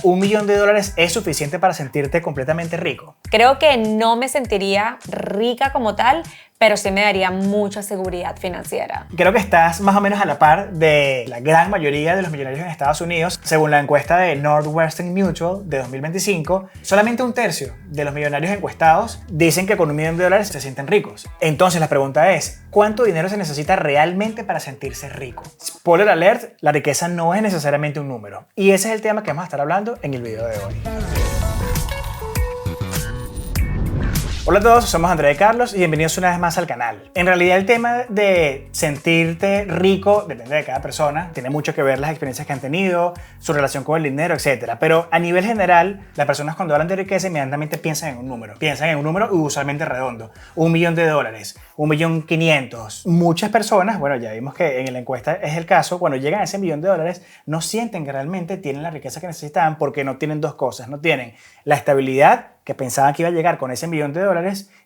¿Un millón de dólares es suficiente para sentirte completamente rico? Creo que no me sentiría rica como tal, pero sí me daría mucha seguridad financiera. Creo que estás más o menos a la par de la gran mayoría de los millonarios en Estados Unidos. Según la encuesta de Northwestern Mutual de 2025, solamente un tercio de los millonarios encuestados dicen que con $1 millón se sienten ricos. Entonces la pregunta es, ¿cuánto dinero se necesita realmente para sentirse rico? Spoiler alert, la riqueza no es necesariamente un número. Y ese es el tema que vamos a estar hablando en el video de hoy. Hola a todos, somos Andrea y Carlos y bienvenidos una vez más al canal. En realidad el tema de sentirte rico depende de cada persona, tiene mucho que ver las experiencias que han tenido, su relación con el dinero, etc. Pero a nivel general, las personas cuando hablan de riqueza inmediatamente piensan en un número. Piensan en un número usualmente redondo, $1 millón, $1.500.000. Muchas personas, bueno, ya vimos que en la encuesta es el caso, cuando llegan a ese $1 millón no sienten que realmente tienen la riqueza que necesitaban porque no tienen dos cosas, no tienen la estabilidad que pensaban que iba a llegar con ese $1 millón,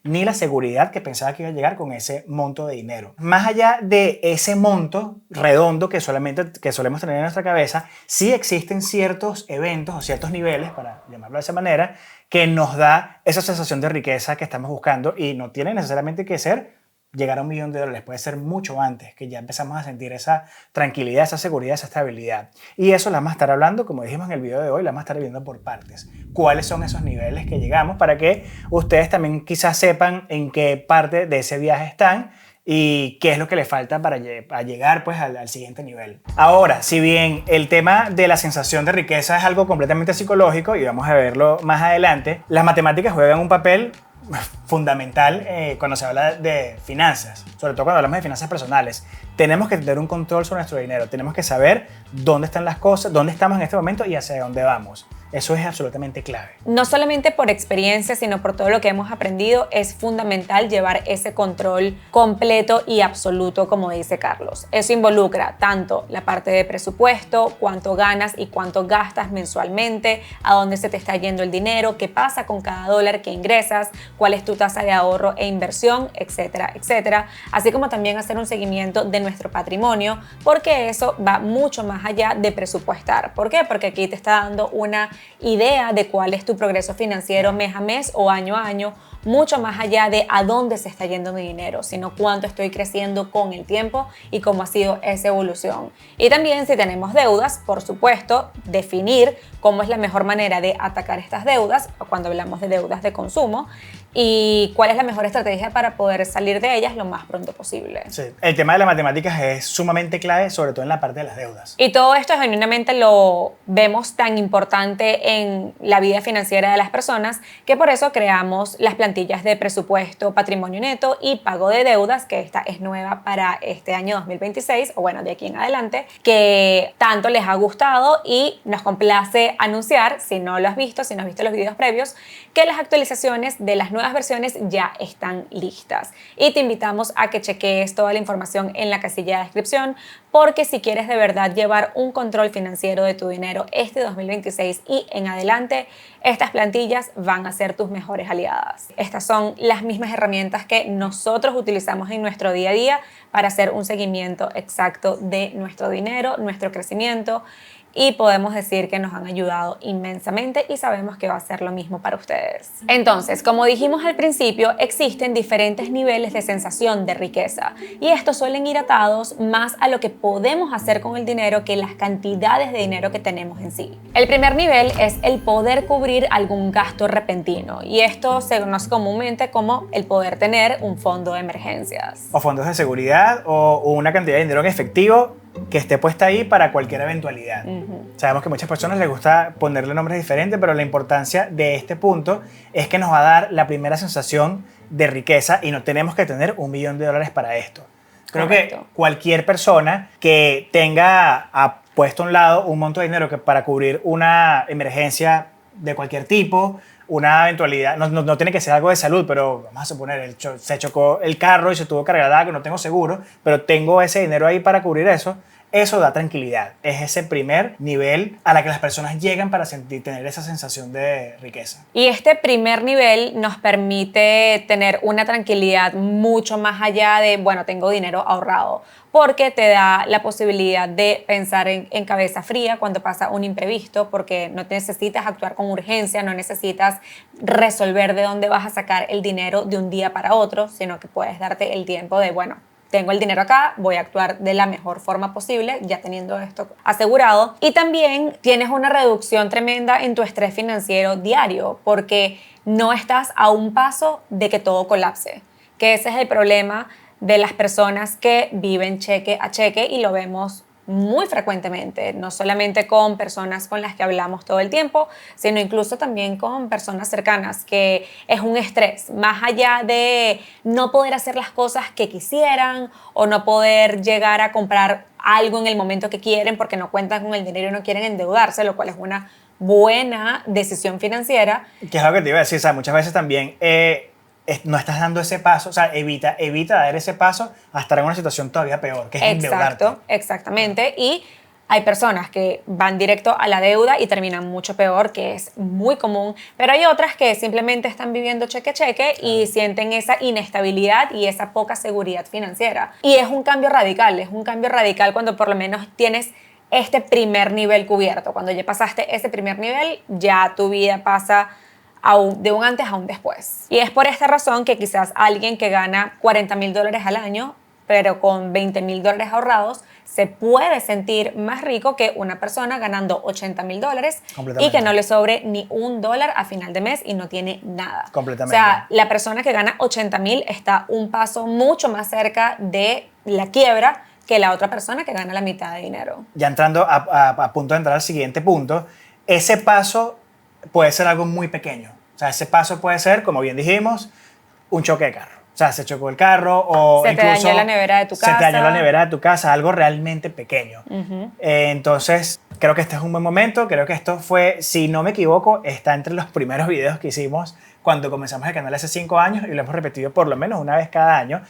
ni la seguridad que pensaban que iba a llegar con ese monto de dinero. Más allá de ese monto redondo que solemos tener en nuestra cabeza, sí existen ciertos eventos o ciertos niveles, para llamarlo de esa manera, que nos da esa sensación de riqueza que estamos buscando y no tiene necesariamente que ser llegar a $1 millón, puede ser mucho antes, que ya empezamos a sentir esa tranquilidad, esa seguridad, esa estabilidad. Y eso la vamos a estar hablando, como dijimos en el video de hoy, la vamos a estar viendo por partes. ¿Cuáles son esos niveles que llegamos para que ustedes también quizás sepan en qué parte de ese viaje están y qué es lo que les falta para llegar pues, al siguiente nivel? Ahora, si bien el tema de la sensación de riqueza es algo completamente psicológico y vamos a verlo más adelante, las matemáticas juegan un papel fundamental cuando se habla de finanzas, sobre todo cuando hablamos de finanzas personales. Tenemos que tener un control sobre nuestro dinero, tenemos que saber dónde están las cosas, dónde estamos en este momento y hacia dónde vamos. Eso es absolutamente clave. No solamente por experiencia, sino por todo lo que hemos aprendido, es fundamental llevar ese control completo y absoluto, como dice Carlos. Eso involucra tanto la parte de presupuesto, cuánto ganas y cuánto gastas mensualmente, a dónde se te está yendo el dinero, qué pasa con cada dólar que ingresas, cuál es tu tasa de ahorro e inversión, etcétera, etcétera. Así como también hacer un seguimiento de nuestro patrimonio, porque eso va mucho más allá de presupuestar. ¿Por qué? Porque aquí te está dando una idea de cuál es tu progreso financiero mes a mes o año a año, mucho más allá de a dónde se está yendo mi dinero, sino cuánto estoy creciendo con el tiempo y cómo ha sido esa evolución. Y también si tenemos deudas, por supuesto, definir cómo es la mejor manera de atacar estas deudas, cuando hablamos de deudas de consumo, y cuál es la mejor estrategia para poder salir de ellas lo más pronto posible. Sí, el tema de las matemáticas es sumamente clave, sobre todo en la parte de las deudas. Y todo esto genuinamente lo vemos tan importante en la vida financiera de las personas que por eso creamos las plantillas de presupuesto, patrimonio neto y pago de deudas, que esta es nueva para este año 2026, o bueno, de aquí en adelante, que tanto les ha gustado y nos complace anunciar, si no lo has visto, si no has visto los videos previos, que las actualizaciones de las nuevas versiones ya están listas. Y te invitamos a que cheques toda la información en la casilla de descripción, porque si quieres de verdad llevar un control financiero de tu dinero este 2026 y en adelante, estas plantillas van a ser tus mejores aliadas. Estas son las mismas herramientas que nosotros utilizamos en nuestro día a día para hacer un seguimiento exacto de nuestro dinero, nuestro crecimiento, y podemos decir que nos han ayudado inmensamente y sabemos que va a ser lo mismo para ustedes. Entonces, como dijimos al principio, existen diferentes niveles de sensación de riqueza y estos suelen ir atados más a lo que podemos hacer con el dinero que las cantidades de dinero que tenemos en sí. El primer nivel es el poder cubrir algún gasto repentino y esto se conoce comúnmente como el poder tener un fondo de emergencias. O fondos de seguridad o una cantidad de dinero en efectivo que esté puesta ahí para cualquier eventualidad. Sabemos que a muchas personas les gusta ponerle nombres diferentes, pero la importancia de este punto es que nos va a dar la primera sensación de riqueza y no tenemos que tener $1 millón para esto. Creo Correcto. que cualquier persona que tenga puesto a un lado un monto de dinero que para cubrir una emergencia de cualquier tipo, una eventualidad, no tiene que ser algo de salud, pero vamos a suponer, se chocó el carro y se tuvo que arreglar, que no tengo seguro, pero tengo ese dinero ahí para cubrir eso, Eso da tranquilidad. Es ese primer nivel a la que las personas llegan para tener esa sensación de riqueza. Y este primer nivel nos permite tener una tranquilidad mucho más allá de, bueno, tengo dinero ahorrado, porque te da la posibilidad de pensar en cabeza fría cuando pasa un imprevisto, porque no necesitas actuar con urgencia, no necesitas resolver de dónde vas a sacar el dinero de un día para otro, sino que puedes darte el tiempo de, bueno, tengo el dinero acá, voy a actuar de la mejor forma posible, ya teniendo esto asegurado. Y también tienes una reducción tremenda en tu estrés financiero diario, porque no estás a un paso de que todo colapse, que ese es el problema de las personas que viven cheque a cheque, y lo vemos muy frecuentemente, no solamente con personas con las que hablamos todo el tiempo, sino incluso también con personas cercanas, que es un estrés, más allá de no poder hacer las cosas que quisieran o no poder llegar a comprar algo en el momento que quieren porque no cuentan con el dinero y no quieren endeudarse, lo cual es una buena decisión financiera. Que es lo que te iba a decir, o sea, muchas veces también no estás dando ese paso, o sea, evita dar ese paso a estar en una situación todavía peor, que es endeudarte. Exacto, exactamente. Y hay personas que van directo a la deuda y terminan mucho peor, que es muy común, pero hay otras que simplemente están viviendo cheque a cheque y sienten esa inestabilidad y esa poca seguridad financiera. Y es un cambio radical cuando por lo menos tienes este primer nivel cubierto. Cuando ya pasaste ese primer nivel, ya tu vida pasa de un antes a un después. Y es por esta razón que quizás alguien que gana $40,000 al año, pero con $20,000 ahorrados, se puede sentir más rico que una persona ganando $80,000 y que no le sobre ni $1 a final de mes y no tiene nada. Completamente. O sea, la persona que gana 80,000 está un paso mucho más cerca de la quiebra que la otra persona que gana la mitad de dinero. Ya entrando a punto de entrar al siguiente punto, ese paso puede ser algo muy pequeño. O sea, ese paso puede ser, como bien dijimos, un choque de carro. O sea, se chocó el carro o se incluso te dañó la nevera de tu casa. Se te dañó la nevera de tu casa, algo realmente pequeño. Entonces, creo que este es un buen momento. Creo que esto fue, si no me equivoco, está entre los primeros videos que hicimos cuando comenzamos el canal hace 5 años y lo hemos repetido por lo menos una vez cada año.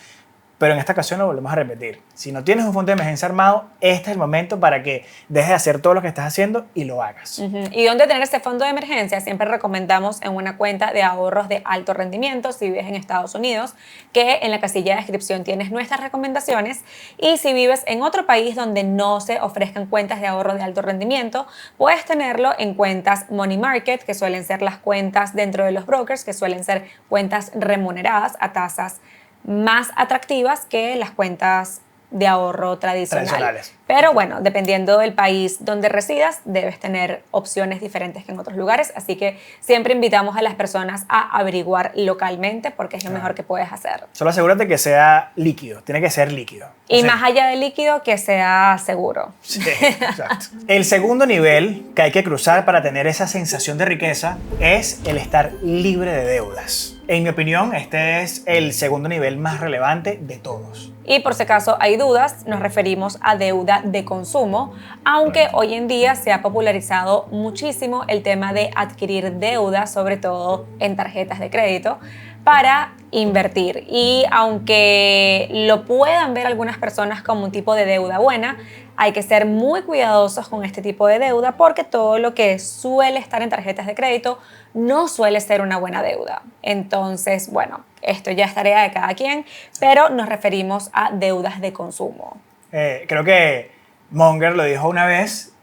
Pero en esta ocasión lo volvemos a repetir. Si no tienes un fondo de emergencia armado, este es el momento para que dejes de hacer todo lo que estás haciendo y lo hagas. ¿Y dónde tener ese fondo de emergencia? Siempre recomendamos en una cuenta de ahorros de alto rendimiento, si vives en Estados Unidos, que en la casilla de descripción tienes nuestras recomendaciones. Y si vives en otro país donde no se ofrezcan cuentas de ahorro de alto rendimiento, puedes tenerlo en cuentas Money Market, que suelen ser las cuentas dentro de los brokers, que suelen ser cuentas remuneradas a tasas más atractivas que las cuentas de ahorro tradicionales. Pero bueno, dependiendo del país donde residas, debes tener opciones diferentes que en otros lugares. Así que siempre invitamos a las personas a averiguar localmente porque es lo mejor que puedes hacer. Solo asegúrate que sea líquido, tiene que ser líquido. Y más allá de líquido, que sea seguro. Sí, exacto. El segundo nivel que hay que cruzar para tener esa sensación de riqueza es el estar libre de deudas. En mi opinión, este es el segundo nivel más relevante de todos. Y por si acaso hay dudas, nos referimos a deuda de consumo, aunque hoy en día se ha popularizado muchísimo el tema de adquirir deuda, sobre todo en tarjetas de crédito, para invertir. Y aunque lo puedan ver algunas personas como un tipo de deuda buena, hay que ser muy cuidadosos con este tipo de deuda porque todo lo que suele estar en tarjetas de crédito no suele ser una buena deuda. Entonces, bueno, esto ya es tarea de cada quien, pero nos referimos a deudas de consumo. Creo que Munger lo dijo una vez,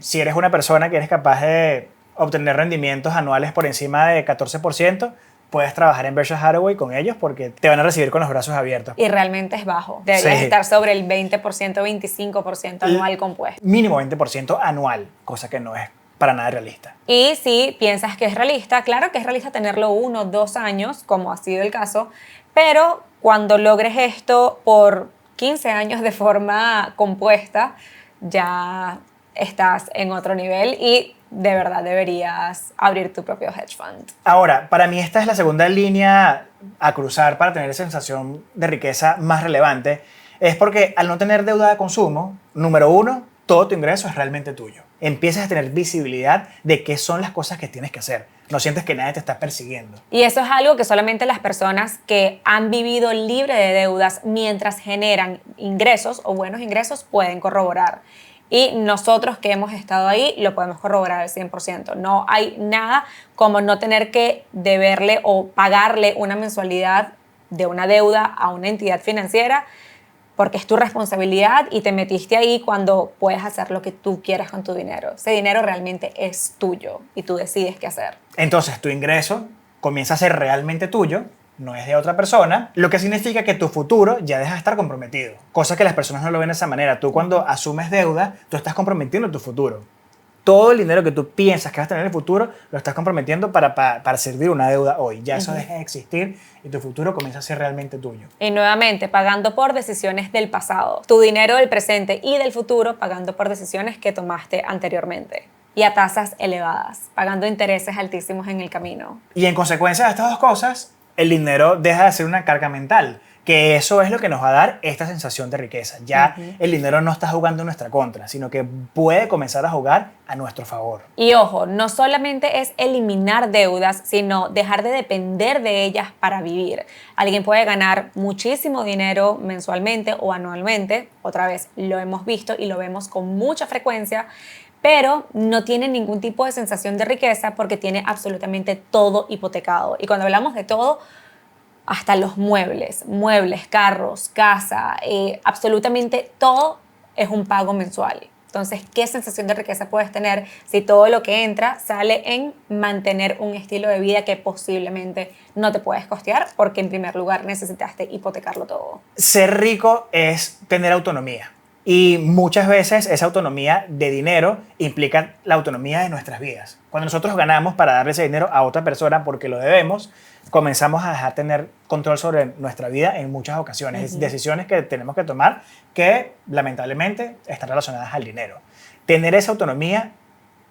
si eres una persona que eres capaz de obtener rendimientos anuales por encima de 14%, puedes trabajar en Berkshire Hathaway con ellos porque te van a recibir con los brazos abiertos. Y realmente es bajo. Deberías estar sobre el 20%, 25% anual compuesto. Mínimo 20% anual, cosa que no es para nada realista. Y si piensas que es realista, claro que es realista tenerlo 1 o 2 años, como ha sido el caso, pero cuando logres esto por 15 años de forma compuesta, ya estás en otro nivel y de verdad deberías abrir tu propio hedge fund. Ahora, para mí esta es la segunda línea a cruzar para tener esa sensación de riqueza más relevante. Es porque al no tener deuda de consumo, número uno, todo tu ingreso es realmente tuyo. empiezas a tener visibilidad de qué son las cosas que tienes que hacer. No sientes que nadie te está persiguiendo. Y eso es algo que solamente las personas que han vivido libre de deudas mientras generan ingresos o buenos ingresos pueden corroborar. Y nosotros que hemos estado ahí lo podemos corroborar al 100%. No hay nada como no tener que deberle o pagarle una mensualidad de una deuda a una entidad financiera porque es tu responsabilidad y te metiste ahí cuando puedes hacer lo que tú quieras con tu dinero. Ese dinero realmente es tuyo y tú decides qué hacer. Entonces tu ingreso comienza a ser realmente tuyo, no es de otra persona, lo que significa que tu futuro ya deja de estar comprometido. Cosa que las personas no lo ven de esa manera. Tú cuando asumes deuda, tú estás comprometiendo tu futuro. Todo el dinero que tú piensas que vas a tener en el futuro lo estás comprometiendo para servir una deuda hoy. Ya eso deja de existir y tu futuro comienza a ser realmente tuyo. Y nuevamente, pagando por decisiones del pasado. Tu dinero del presente y del futuro pagando por decisiones que tomaste anteriormente. Y a tasas elevadas, pagando intereses altísimos en el camino. Y en consecuencia de estas dos cosas, el dinero deja de ser una carga mental. Que eso es lo que nos va a dar esta sensación de riqueza. Ya el dinero no está jugando en nuestra contra, sino que puede comenzar a jugar a nuestro favor. Y ojo, no solamente es eliminar deudas, sino dejar de depender de ellas para vivir. Alguien puede ganar muchísimo dinero mensualmente o anualmente, otra vez lo hemos visto y lo vemos con mucha frecuencia, pero no tiene ningún tipo de sensación de riqueza porque tiene absolutamente todo hipotecado. Y cuando hablamos de todo, hasta los muebles, carros, casa, absolutamente todo es un pago mensual. Entonces, ¿qué sensación de riqueza puedes tener si todo lo que entra sale en mantener un estilo de vida que posiblemente no te puedes costear porque en primer lugar necesitaste hipotecarlo todo? Ser rico es tener autonomía. Y muchas veces esa autonomía de dinero implica la autonomía de nuestras vidas. Cuando nosotros ganamos para darle ese dinero a otra persona porque lo debemos, comenzamos a dejar tener control sobre nuestra vida en muchas ocasiones. Decisiones que tenemos que tomar que lamentablemente están relacionadas al dinero. Tener esa autonomía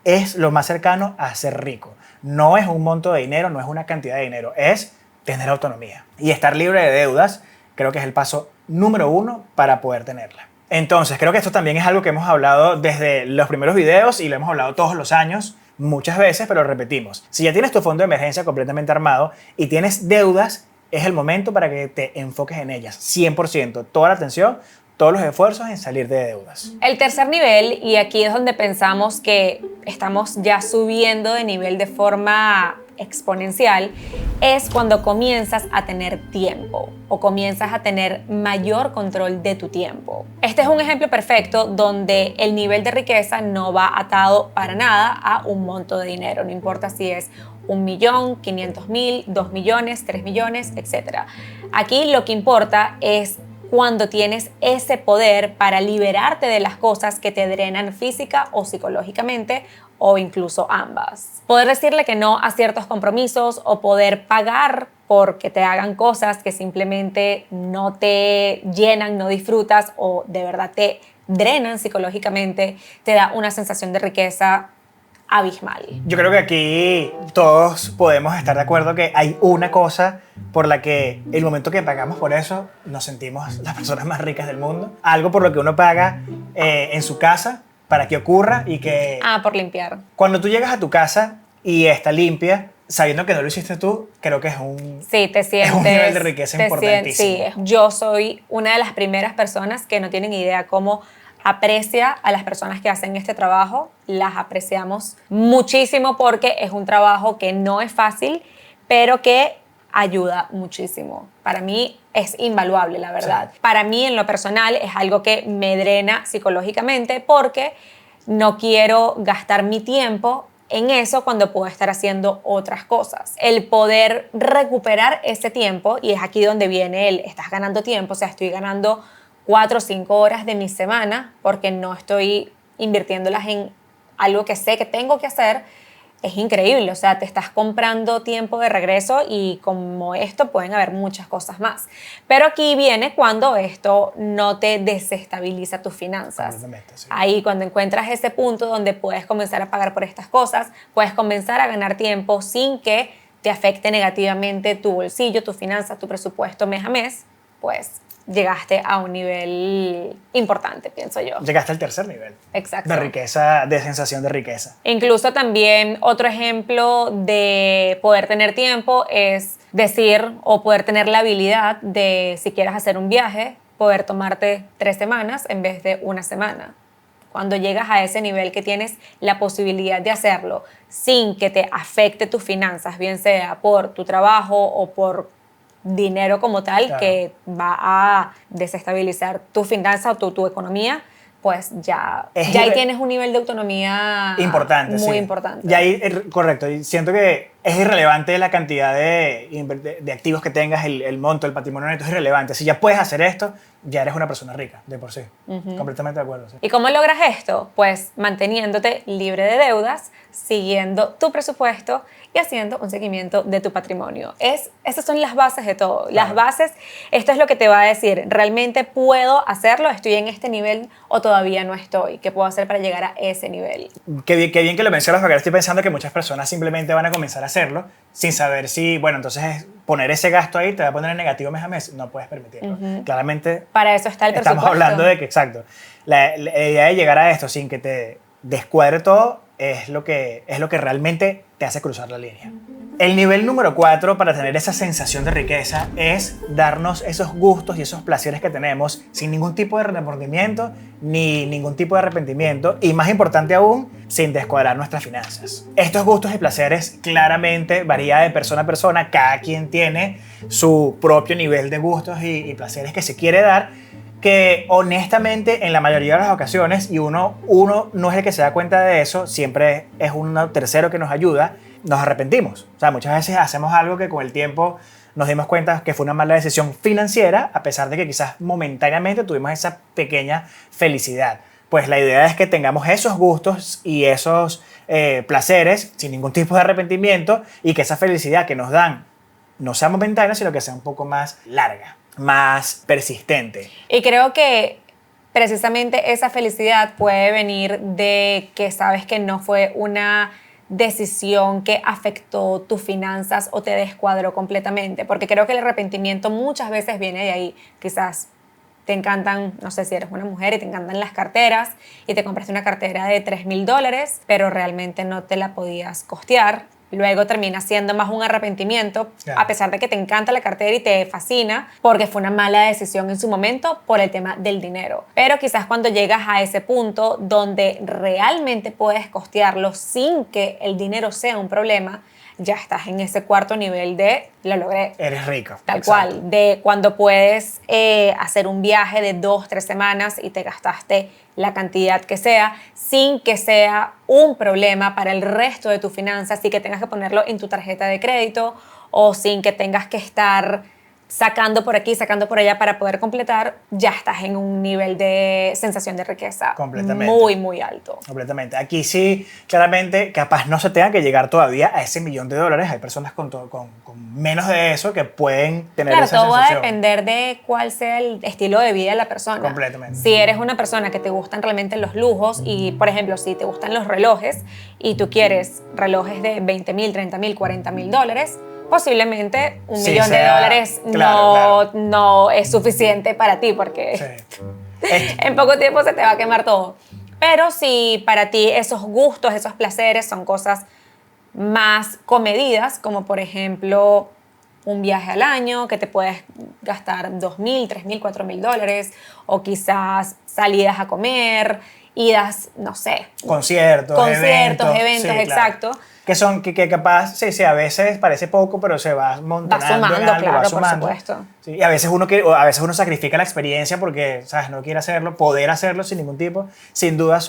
es lo más cercano a ser rico. No es un monto de dinero, no es una cantidad de dinero, es tener autonomía. Y estar libre de deudas creo que es el paso número 1 para poder tenerla. Entonces, creo que esto también es algo que hemos hablado desde los primeros videos y lo hemos hablado todos los años, muchas veces, pero repetimos. Si ya tienes tu fondo de emergencia completamente armado y tienes deudas, es el momento para que te enfoques en ellas, 100%, toda la atención, todos los esfuerzos en salir de deudas. El tercer nivel, y aquí es donde pensamos que estamos ya subiendo de nivel de forma exponencial, es cuando comienzas a tener tiempo o comienzas a tener mayor control de tu tiempo. Este es un ejemplo perfecto donde el nivel de riqueza no va atado para nada a un monto de dinero, no importa si es 1.000.000, 500.000, 2 millones, 3 millones, etc. Aquí lo que importa es cuando tienes ese poder para liberarte de las cosas que te drenan física o psicológicamente o incluso ambas. Poder decirle que no a ciertos compromisos o poder pagar porque te hagan cosas que simplemente no te llenan, no disfrutas o de verdad te drenan psicológicamente, te da una sensación de riqueza abismal. Yo creo que aquí todos podemos estar de acuerdo que hay una cosa por la que el momento que pagamos por eso nos sentimos las personas más ricas del mundo. Algo por lo que uno paga en su casa para que ocurra y que... Por limpiar. Cuando tú llegas a tu casa y está limpia, sabiendo que no lo hiciste tú, creo que es un... Sí, te sientes... Es un nivel de riqueza importantísimo. Sí, yo soy una de las primeras personas que no tienen idea cómo aprecia a las personas que hacen este trabajo. Las apreciamos muchísimo porque es un trabajo que no es fácil, pero que ayuda muchísimo. Para mí es invaluable, la verdad. Sí. Para mí, en lo personal, es algo que me drena psicológicamente porque no quiero gastar mi tiempo en eso cuando puedo estar haciendo otras cosas. El poder recuperar ese tiempo, y es aquí donde viene el estás ganando tiempo, o sea, estoy ganando 4 o 5 horas de mi semana porque no estoy invirtiéndolas en algo que sé que tengo que hacer. Es increíble, o sea, te estás comprando tiempo de regreso y como esto pueden haber muchas cosas más. Pero aquí viene cuando esto no te desestabiliza tus finanzas. Sí. Ahí cuando encuentras ese punto donde puedes comenzar a pagar por estas cosas, puedes comenzar a ganar tiempo sin que te afecte negativamente tu bolsillo, tu finanzas, tu presupuesto mes a mes, pues llegaste a un nivel importante, pienso yo. Llegaste al tercer nivel. Exacto. De riqueza, de sensación de riqueza. Incluso también otro ejemplo de poder tener tiempo es decir o poder tener la habilidad de, si quieres hacer un viaje, poder tomarte 3 semanas en vez de 1 semana. Cuando llegas a ese nivel que tienes la posibilidad de hacerlo sin que te afecte tus finanzas, bien sea por tu trabajo o por dinero como tal, Claro. que va a desestabilizar tu finanza o tu economía, pues ya ahí tienes un nivel de autonomía importante, muy sí. importante. Y ahí, correcto, y siento que es irrelevante la cantidad de activos que tengas, el monto, el patrimonio neto es irrelevante. Si ya puedes hacer esto, ya eres una persona rica, de por sí. Completamente de acuerdo, sí. ¿Y cómo logras esto? Pues manteniéndote libre de deudas, siguiendo tu presupuesto y haciendo un seguimiento de tu patrimonio. Esas son las bases de todo. Claro. Las bases, esto es lo que te va a decir, ¿realmente puedo hacerlo? ¿Estoy en este nivel o todavía no estoy? ¿Qué puedo hacer para llegar a ese nivel? Qué bien que lo mencionas, porque ahora estoy pensando que muchas personas simplemente van a comenzar a hacerlo sin saber si, bueno, entonces poner ese gasto ahí te va a poner en negativo mes a mes. No puedes permitirlo. Claramente Para eso está el estamos presupuesto. hablando de que, exacto, la idea de llegar a esto sin que te descuadre todo es lo que realmente te hace cruzar la línea. El nivel número 4 para tener esa sensación de riqueza es darnos esos gustos y esos placeres que tenemos sin ningún tipo de remordimiento ni ningún tipo de arrepentimiento y, más importante aún, sin descuadrar nuestras finanzas. Estos gustos y placeres claramente varía de persona a persona. Cada quien tiene su propio nivel de gustos y placeres que se quiere dar, que honestamente en la mayoría de las ocasiones, y uno no es el que se da cuenta de eso, siempre es un tercero que nos ayuda, nos arrepentimos. O sea, muchas veces hacemos algo que con el tiempo nos dimos cuenta que fue una mala decisión financiera, a pesar de que quizás momentáneamente tuvimos esa pequeña felicidad. Pues la idea es que tengamos esos gustos y esos placeres sin ningún tipo de arrepentimiento, y que esa felicidad que nos dan no sea momentánea, sino que sea un poco más larga, más persistente. Y creo que precisamente esa felicidad puede venir de que sabes que no fue una decisión que afectó tus finanzas o te descuadró completamente, porque creo que el arrepentimiento muchas veces viene de ahí. Quizás te encantan, no sé si eres una mujer y te encantan las carteras y te compraste una cartera de $3,000, pero realmente no te la podías costear. Luego termina siendo más un arrepentimiento, Claro. a pesar de que te encanta la cartera y te fascina, porque fue una mala decisión en su momento por el tema del dinero. Pero quizás cuando llegas a ese punto donde realmente puedes costearlo sin que el dinero sea un problema, ya estás en ese cuarto nivel de lo logré. Eres rico. Tal Exacto. cual, de cuando puedes hacer un viaje de 2-3 semanas y te gastaste la cantidad que sea, sin que sea un problema para el resto de tus finanzas, sin que tengas que ponerlo en tu tarjeta de crédito o sin que tengas que estar sacando por aquí, sacando por allá para poder completar, ya estás en un nivel de sensación de riqueza Completamente. muy, muy alto. Completamente. Aquí sí, claramente, capaz no se tenga que llegar todavía a ese $1.000.000. Hay personas con menos de eso que pueden tener Claro, esa todo va a sensación. depender de cuál sea el estilo de vida de la persona. Completamente. Si eres una persona que te gustan realmente los lujos y, por ejemplo, si te gustan los relojes y tú quieres relojes de $20,000, $30,000, $40,000, posiblemente un Sí, millón de sea- dólares claro. no es suficiente para ti porque Sí. en poco tiempo se te va a quemar todo. Pero si para ti esos gustos, esos placeres son cosas más comedidas, como por ejemplo un viaje al año que te puedes gastar $2,000, $3,000, $4,000, o quizás salidas a comer, idas, no sé, Conciertos, eventos, sí, claro. exacto. Que capaz, sí, a veces parece poco, pero se va montando sumando, en algo, claro, va por sumando. supuesto. Sí, y a veces uno sacrifica la experiencia porque, ¿sabes? No quiere hacerlo, poder hacerlo sin ningún tipo. Sin duda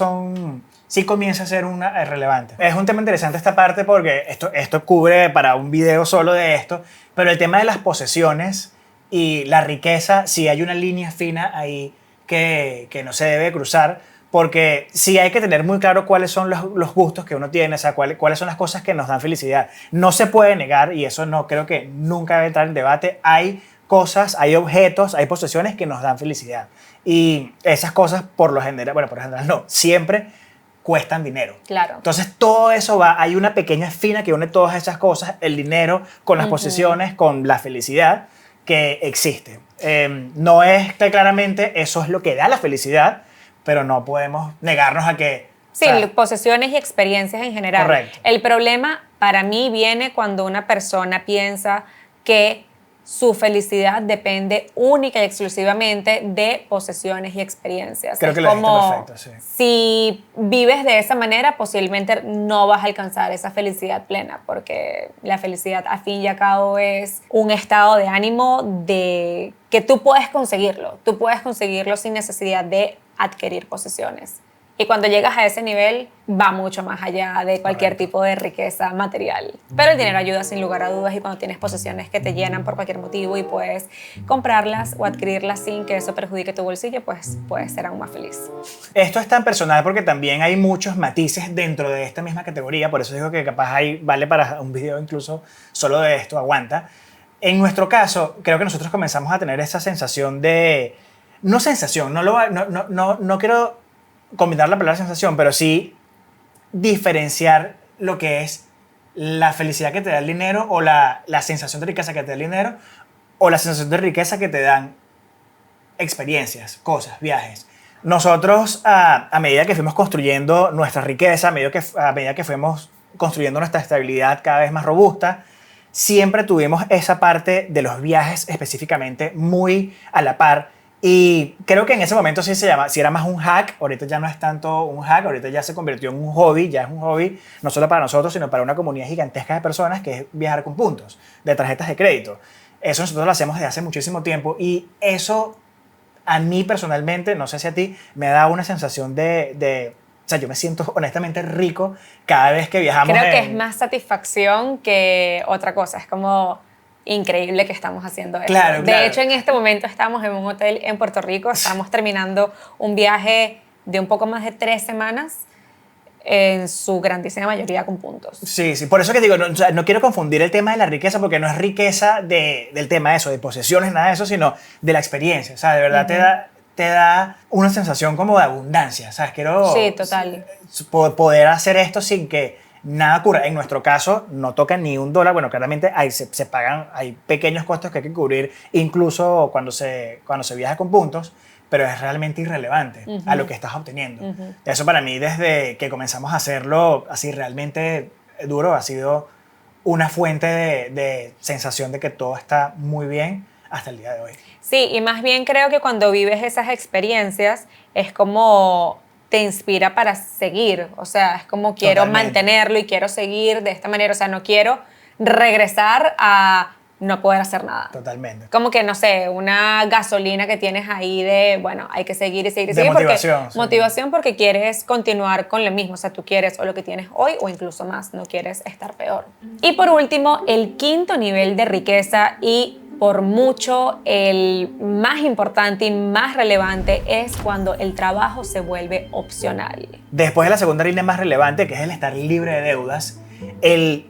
sí comienza a ser relevante. Es un tema interesante esta parte porque esto cubre para un video solo de esto, pero el tema de las posesiones y la riqueza, sí hay una línea fina ahí que no se debe cruzar. Porque sí hay que tener muy claro cuáles son los gustos que uno tiene, o sea, cuáles son las cosas que nos dan felicidad. No se puede negar, y eso no creo que nunca debe estar en debate, hay cosas, hay objetos, hay posesiones que nos dan felicidad. Y esas cosas, por lo general no, siempre cuestan dinero. Claro. Entonces todo eso hay una pequeña espina que une todas esas cosas, el dinero con las posesiones, con la felicidad que existe. No es que claramente eso es lo que da la felicidad, pero no podemos negarnos a que... Sí, o sea, posesiones y experiencias en general. Correcto. El problema para mí viene cuando una persona piensa que su felicidad depende única y exclusivamente de posesiones y experiencias. Creo Es que lo dijiste como, perfecto, sí. si vives de esa manera, posiblemente no vas a alcanzar esa felicidad plena, porque la felicidad, a fin y a cabo, es un estado de ánimo de que tú puedes conseguirlo sin necesidad de adquirir posesiones. Y cuando llegas a ese nivel, va mucho más allá de cualquier Correcto. tipo de riqueza material. Pero el dinero ayuda sin lugar a dudas, y cuando tienes posesiones que te llenan por cualquier motivo y puedes comprarlas o adquirirlas sin que eso perjudique tu bolsillo, pues puedes ser aún más feliz. Esto es tan personal porque también hay muchos matices dentro de esta misma categoría, por eso digo que capaz hay, vale para un video incluso solo de esto, aguanta. En nuestro caso, creo que nosotros comenzamos a tener esa sensación de... No sensación, no quiero combinar la palabra sensación, pero sí diferenciar lo que es la felicidad que te da el dinero o la sensación de riqueza que te da el dinero o la sensación de riqueza que te dan experiencias, cosas, viajes. Nosotros, a medida que fuimos construyendo nuestra riqueza, a medida que fuimos construyendo nuestra estabilidad cada vez más robusta, siempre tuvimos esa parte de los viajes específicamente muy a la par. Y creo que en ese momento sí era más un hack, ahorita ya no es tanto un hack, ahorita ya se convirtió en un hobby, ya es un hobby no solo para nosotros, sino para una comunidad gigantesca de personas, que es viajar con puntos de tarjetas de crédito. Eso nosotros lo hacemos desde hace muchísimo tiempo y eso a mí personalmente, no sé si a ti, me da una sensación o sea, yo me siento honestamente rico cada vez que viajamos. Creo que es más satisfacción que otra cosa. Es como increíble que estamos haciendo esto. Claro, De hecho, en este momento estamos en un hotel en Puerto Rico. Estamos terminando un viaje de un poco más de 3 semanas, en su grandísima mayoría con puntos. Sí, sí, por eso que digo, no, o sea, no quiero confundir el tema de la riqueza, porque no es riqueza del tema eso, de posesiones, nada de eso, sino de la experiencia. O sea, de verdad te da una sensación como de abundancia. ¿Sabes? Quiero Sí, total. poder hacer esto sin que nada ocurra. En nuestro caso, no toca ni $1. Bueno, claramente se pagan, hay pequeños costos que hay que cubrir, incluso cuando se viaja con puntos, pero es realmente irrelevante a lo que estás obteniendo. Eso para mí, desde que comenzamos a hacerlo así realmente duro, ha sido una fuente de sensación de que todo está muy bien hasta el día de hoy. Sí, y más bien creo que cuando vives esas experiencias es como te inspira para seguir. O sea, es como quiero Totalmente. mantenerlo y quiero seguir de esta manera. O sea, no quiero regresar a no poder hacer nada. Totalmente. Como que, no sé, una gasolina que tienes ahí de, bueno, hay que seguir y seguir y De seguir. motivación, Porque, sí. motivación porque quieres continuar con lo mismo. O sea, tú quieres o lo que tienes hoy o incluso más. No quieres estar peor. Y por último, el quinto nivel de riqueza, y por mucho el más importante y más relevante, es cuando el trabajo se vuelve opcional. Después de la segunda línea más relevante, que es el estar libre de deudas, el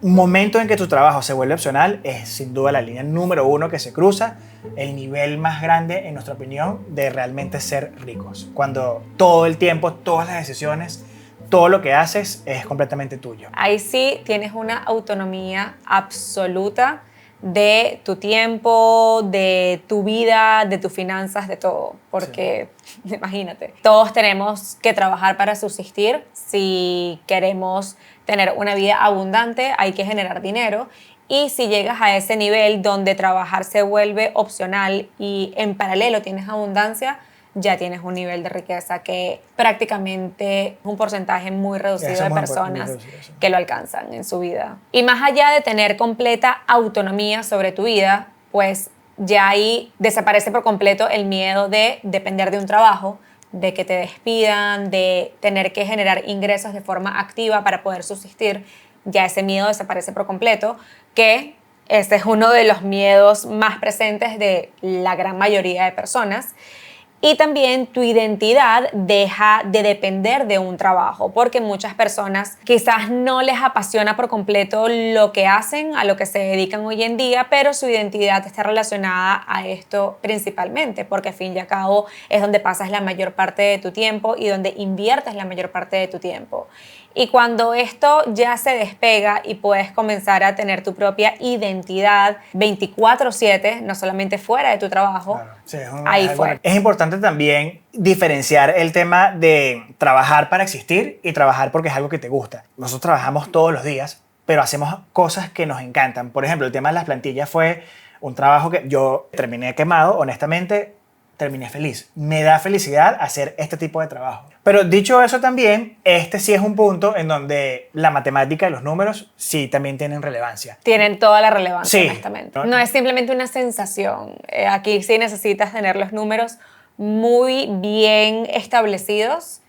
momento en que tu trabajo se vuelve opcional es sin duda la línea número 1 que se cruza, el nivel más grande, en nuestra opinión, de realmente ser ricos. Cuando todo el tiempo, todas las decisiones, todo lo que haces es completamente tuyo. Ahí sí tienes una autonomía absoluta de tu tiempo, de tu vida, de tus finanzas, de todo. Porque, imagínate, todos tenemos que trabajar para subsistir. Si queremos tener una vida abundante, hay que generar dinero. Y si llegas a ese nivel donde trabajar se vuelve opcional y en paralelo tienes abundancia, ya tienes un nivel de riqueza que prácticamente es un porcentaje muy reducido de personas que lo alcanzan en su vida. Y más allá de tener completa autonomía sobre tu vida, pues ya ahí desaparece por completo el miedo de depender de un trabajo, de que te despidan, de tener que generar ingresos de forma activa para poder subsistir. Ya ese miedo desaparece por completo, que ese es uno de los miedos más presentes de la gran mayoría de personas. Y también tu identidad deja de depender de un trabajo, porque muchas personas quizás no les apasiona por completo lo que hacen, a lo que se dedican hoy en día, pero su identidad está relacionada a esto principalmente, porque al fin y al cabo es donde pasas la mayor parte de tu tiempo y donde inviertes la mayor parte de tu tiempo. Y cuando esto ya se despega y puedes comenzar a tener tu propia identidad 24/7, no solamente fuera de tu trabajo, Claro, sí, ahí fue. Es importante también diferenciar el tema de trabajar para existir y trabajar porque es algo que te gusta. Nosotros trabajamos todos los días, pero hacemos cosas que nos encantan. Por ejemplo, el tema de las plantillas fue un trabajo que yo terminé quemado, honestamente, terminé feliz. Me da felicidad hacer este tipo de trabajo. Pero dicho eso también, este sí es un punto en donde la matemática y los números sí también tienen relevancia. Tienen toda la relevancia, Sí. honestamente. No es simplemente una sensación. Aquí sí necesitas tener los números muy bien establecidos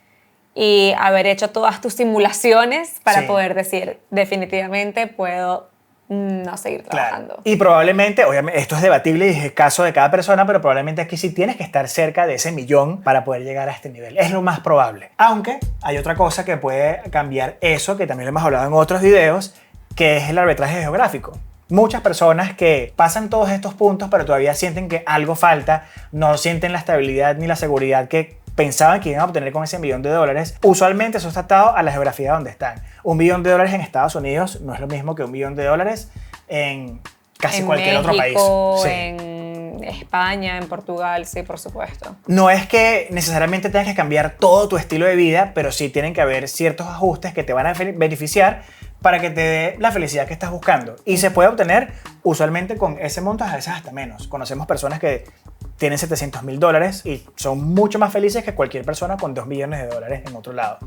y haber hecho todas tus simulaciones para Sí. poder decir, definitivamente puedo no seguir trabajando. Claro. Y probablemente, obviamente, esto es debatible y es el caso de cada persona, pero probablemente aquí sí tienes que estar cerca de ese millón para poder llegar a este nivel. Es lo más probable. Aunque hay otra cosa que puede cambiar eso, que también lo hemos hablado en otros videos, que es el arbitraje geográfico. Muchas personas que pasan todos estos puntos, pero todavía sienten que algo falta, no sienten la estabilidad ni la seguridad que pensaban que iban a obtener con ese $1.000.000, usualmente eso está atado a la geografía donde están. $1.000.000 en Estados Unidos no es lo mismo que $1.000.000 en casi En cualquier otro país. México, Sí. en España, en Portugal, sí, por supuesto. No es que necesariamente tengas que cambiar todo tu estilo de vida, pero sí tienen que haber ciertos ajustes que te van a beneficiar para que te dé la felicidad que estás buscando. Y se puede obtener usualmente con ese monto, a veces hasta menos. Conocemos personas que tienen $700.000 y son mucho más felices que cualquier persona con $2 millones en otro lado.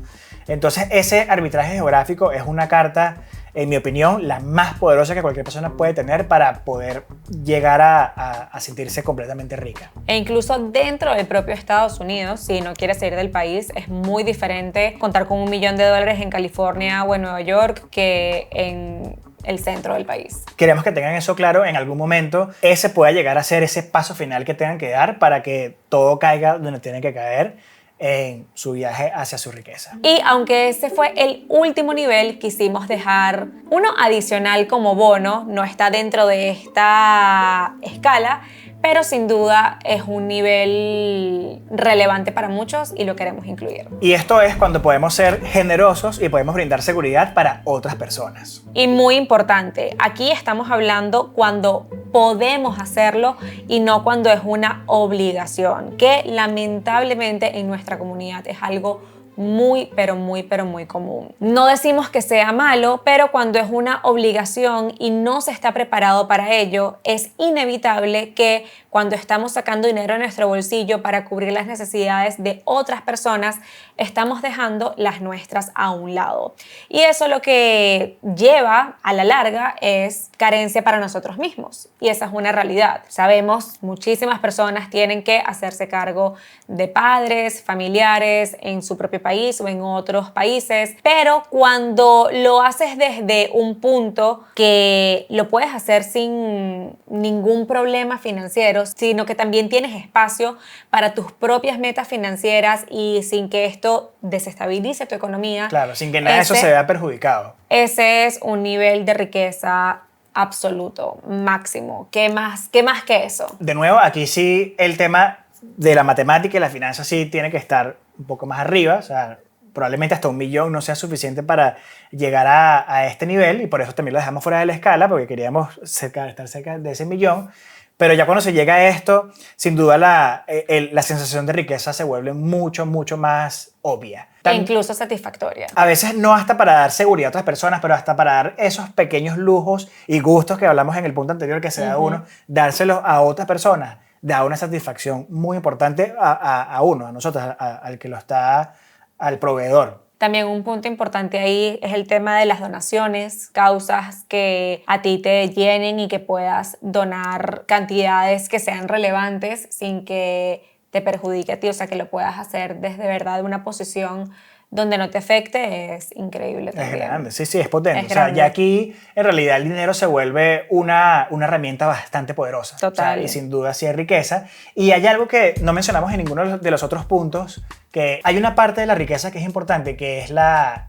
Entonces ese arbitraje geográfico es una carta, en mi opinión, la más poderosa que cualquier persona puede tener para poder llegar a sentirse completamente rica. E incluso dentro del propio Estados Unidos, si no quieres salir del país, es muy diferente contar con $1 millón en California o en Nueva York que en el centro del país. Queremos que tengan eso claro en algún momento. Ese pueda llegar a ser ese paso final que tengan que dar para que todo caiga donde tiene que caer en su viaje hacia su riqueza. Y aunque ese fue el último nivel, quisimos dejar uno adicional como bono, no está dentro de esta escala, pero sin duda es un nivel relevante para muchos y lo queremos incluir. Y esto es cuando podemos ser generosos y podemos brindar seguridad para otras personas. Y muy importante, aquí estamos hablando cuando podemos hacerlo y no cuando es una obligación, que lamentablemente en nuestra comunidad es algo muy, pero muy, pero muy común. No decimos que sea malo, pero cuando es una obligación y no se está preparado para ello, es inevitable que cuando estamos sacando dinero de nuestro bolsillo para cubrir las necesidades de otras personas, estamos dejando las nuestras a un lado. Y eso lo que lleva a la larga es carencia para nosotros mismos. Y esa es una realidad. Sabemos, muchísimas personas tienen que hacerse cargo de padres, familiares en su propio país o en otros países, pero cuando lo haces desde un punto que lo puedes hacer sin ningún problema financiero, sino que también tienes espacio para tus propias metas financieras y sin que esto desestabilice tu economía. Claro, sin que nada de eso se vea perjudicado. Ese es un nivel de riqueza absoluto, máximo. ¿Qué más que eso? De nuevo, aquí sí el tema de la matemática y la finanza sí tiene que estar un poco más arriba, o sea, probablemente hasta $1 millón no sea suficiente para llegar a este nivel y por eso también lo dejamos fuera de la escala porque queríamos estar cerca de ese $1 millón. Pero ya cuando se llega a esto, sin duda la sensación de riqueza se vuelve mucho, mucho más obvia. E incluso satisfactoria. A veces no hasta para dar seguridad a otras personas, pero hasta para dar esos pequeños lujos y gustos que hablamos en el punto anterior que se da uno, dárselos a otras personas da una satisfacción muy importante a uno, a nosotros, al que lo está, al proveedor. También un punto importante ahí es el tema de las donaciones, causas que a ti te llenen y que puedas donar cantidades que sean relevantes sin que te perjudique a ti, o sea, que lo puedas hacer desde verdad una posición donde no te afecte, es increíble también. Es grande, sí, es potente. Es o sea, grande. ya aquí en realidad el dinero se vuelve una herramienta bastante poderosa. Total. O sea, y sin duda sí hay riqueza. Y hay algo que no mencionamos en ninguno de los otros puntos, que hay una parte de la riqueza que es importante, que es la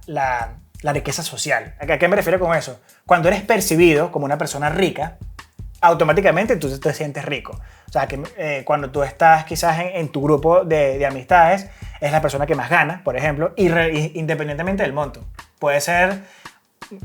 riqueza social. ¿A qué me refiero con eso? Cuando eres percibido como una persona rica, automáticamente tú te sientes rico. O sea, que cuando tú estás quizás en tu grupo de amistades, es la persona que más gana, por ejemplo, independientemente del monto. puede ser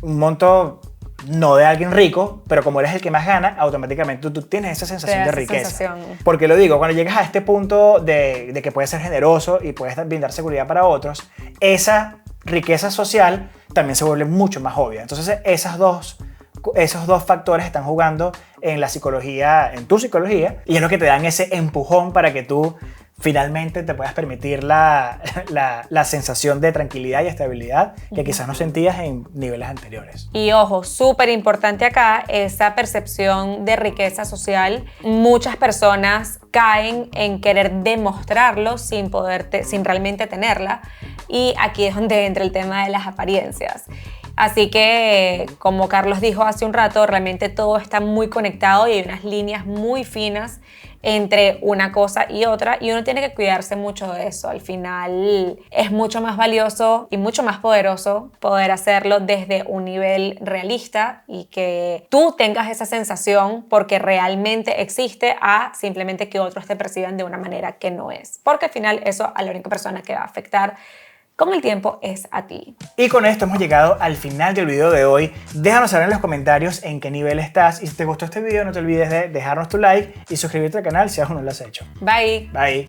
un monto no de alguien rico, pero como eres el que más gana, automáticamente tú tienes esa sensación de riqueza. Porque lo digo, cuando llegas a este punto de que puedes ser generoso y puedes brindar seguridad para otros, esa riqueza social también se vuelve mucho más obvia. Entonces esos dos factores están jugando en la psicología, en tu psicología, y es lo que te dan ese empujón para que tú finalmente te puedas permitir la sensación de tranquilidad y estabilidad que quizás no sentías en niveles anteriores. Y ojo, súper importante acá, esa percepción de riqueza social. Muchas personas caen en querer demostrarlo sin realmente tenerla. Y aquí es donde entra el tema de las apariencias. Así que, como Carlos dijo hace un rato, realmente todo está muy conectado y hay unas líneas muy finas entre una cosa y otra, y uno tiene que cuidarse mucho de eso. Al final es mucho más valioso y mucho más poderoso poder hacerlo desde un nivel realista y que tú tengas esa sensación porque realmente existe, a simplemente que otros te perciban de una manera que no es. Porque al final eso a la única persona que va a afectar con el tiempo es a ti. Y con esto hemos llegado al final del video de hoy. Déjanos saber en los comentarios en qué nivel estás, y si te gustó este video no te olvides de dejarnos tu like y suscribirte al canal si aún no lo has hecho. Bye. Bye.